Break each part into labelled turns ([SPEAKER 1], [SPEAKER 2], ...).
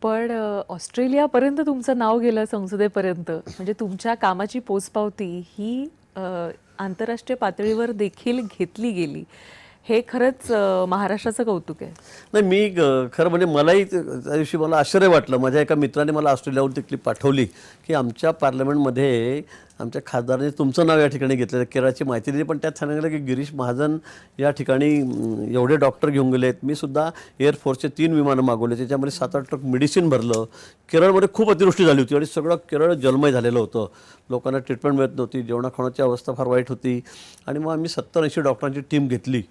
[SPEAKER 1] पण ऑस्ट्रेलियापर्यंत तुमचं नाव गेलं संसदेपर्यंत. म्हणजे तुमच्या कामाची पोचपावती ही आंतरराष्ट्रीय पातळीवर देखील घेतली गेली. हे खरंच महाराष्ट्राचं कौतुक आहे.
[SPEAKER 2] नाही मी खरं म्हणजे मलाही त्या दिवशी मला आश्चर्य वाटलं. माझ्या एका मित्राने मला ऑस्ट्रेलियाहून ती क्लिप पाठवली की आमच्या पार्लमेंटमध्ये आमच्या खासदारांनी तुमचं नाव या ठिकाणी घेतलेलं, केरळची माहिती दिली. पण त्यात सांगितलं की गिरीश महाजन या ठिकाणी एवढे डॉक्टर घेऊन गेलेत. मी सुद्धा एअरफोर्सचे 3 विमानं मागवले, त्याच्यामध्ये 7-8 ट्रक मेडिसिन भरलं. केरळमध्ये खूप अतिवृष्टी झाली होती आणि सगळं केरळ जलमय झालेलं होतं. लोकांना ट्रीटमेंट मिळत नव्हती, जेवणाखावणाची अवस्था फार वाईट होती. आणि मग आम्ही 70-80 डॉक्टरांची टीम घेतली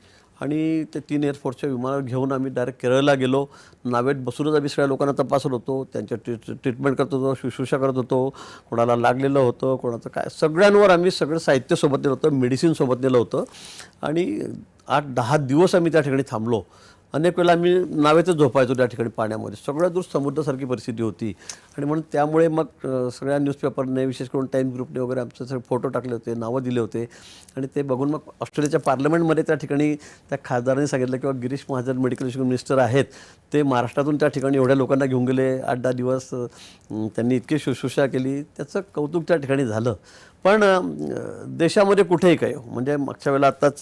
[SPEAKER 2] आणि ते 3 एअरफोर्सच्या विमानावर घेऊन आम्ही डायरेक्ट केरळला गेलो. नावेत बसूनच आम्ही सगळ्या लोकांना तपासत होतो, त्यांच्या ट्रीटमेंट करत होतो, शुश्रूषा करत होतो. कोणाला लागलेलं होतं, कोणाचं काय, सगळ्यांवर आम्ही सगळं साहित्य सोबत नेलं होतं, मेडिसिन सोबत नेलं होतं. आणि 8-10 दिवस आम्ही त्या ठिकाणी थांबलो. अनेक वेळेला आम्ही नावेतच झोपायचो त्या ठिकाणी पाण्यामध्ये. सगळ्या दूर समुद्रासारखी परिस्थिती होती. आणि म्हणून त्यामुळे मग सगळ्या न्यूजपेपरने, विशेष करून टाइम्स ग्रुपने वगैरे आमचे सगळे फोटो टाकले होते, नावं दिले होते. आणि ते बघून मग ऑस्ट्रेलियाच्या पार्लमेंटमध्ये त्या ठिकाणी त्या खासदारांनी सांगितलं किंवा Girish Mahajan medical education minister आहेत, ते महाराष्ट्रातून त्या ठिकाणी एवढ्या लोकांना घेऊन गेले. 8-10 दिवस त्यांनी इतकी शुश्रूषा केली, त्याचं कौतुक त्या ठिकाणी झालं. पण देशामध्ये कुठेही काय, म्हणजे मागच्या वेळेला आत्ताच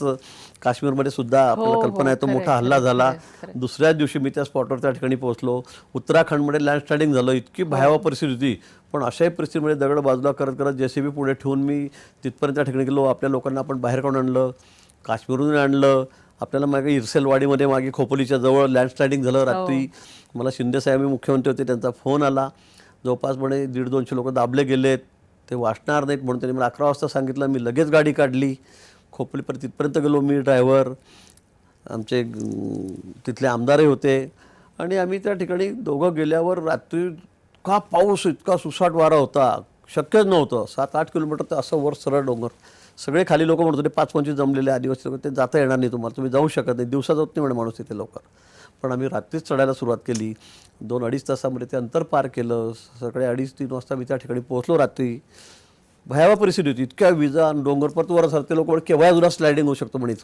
[SPEAKER 2] काश्मीरमध्ये सुद्धा आपल्याला कल्पना आहे, तो मोठा हल्ला झाला. दुसऱ्याच दिवशी मी त्या स्पॉटवर त्या ठिकाणी पोहोचलो. उत्तराखंडमध्ये लँडस्लायडिंग झालं, इतकी भयावह परिस्थिती होती. पण अशाही परिस्थितीमध्ये दगड बाजूला करत करत JCB पुढे ठेवून मी तिथपर्यंत त्या ठिकाणी गेलो. आपल्या लोकांना आपण बाहेर काढून आणलं, काश्मीरहून आणलं. आपल्याला मागे इरसेलवाडीमध्ये मागे खोपोलीच्या जवळ लँडस्लायडिंग झालं रात्री. मला शिंदेसाहेब मुख्यमंत्री होते, त्यांचा फोन आला. जवळपास म्हणे 150-200 लोक दाबले गेलेत, ते वाचणार नाहीत म्हणून त्यांनी मला 11 वाजता सांगितलं. मी लगेच गाडी काढली, खोपोलीपर्यंत तिथपर्यंत गेलो. मी, ड्रायव्हर, आमचे तिथले आमदारही होते. आणि आम्ही त्या ठिकाणी दोघं गेल्यावर रात्री इतका पाऊस, इतका सुसाट वारा होता, शक्यच नव्हतं. 7-8 किलोमीटर तर असं वर सरळ डोंगर. सगळे खाली लोक म्हणत होते, 5-25 जमलेले आदिवासी लोक, ते जाता येणार नाही तुम्हाला, तुम्ही जाऊ शकत नाही, दिवसा जात नाही म्हणे माणूस तिथे लवकर. पण आम्ही रात्रीच चढायला सुरुवात केली. 2-2.5 तासामध्ये ते अंतर पार केलं. सकाळी 2:30-3 वाजता मी त्या ठिकाणी पोहोचलो. रात्री भयावह परिस्थिती होती, इतक्या विजा आणि डोंगर परत वर सरते. लोक केव्हा जुना स्लायडिंग होऊ शकतो म्हणे इथून.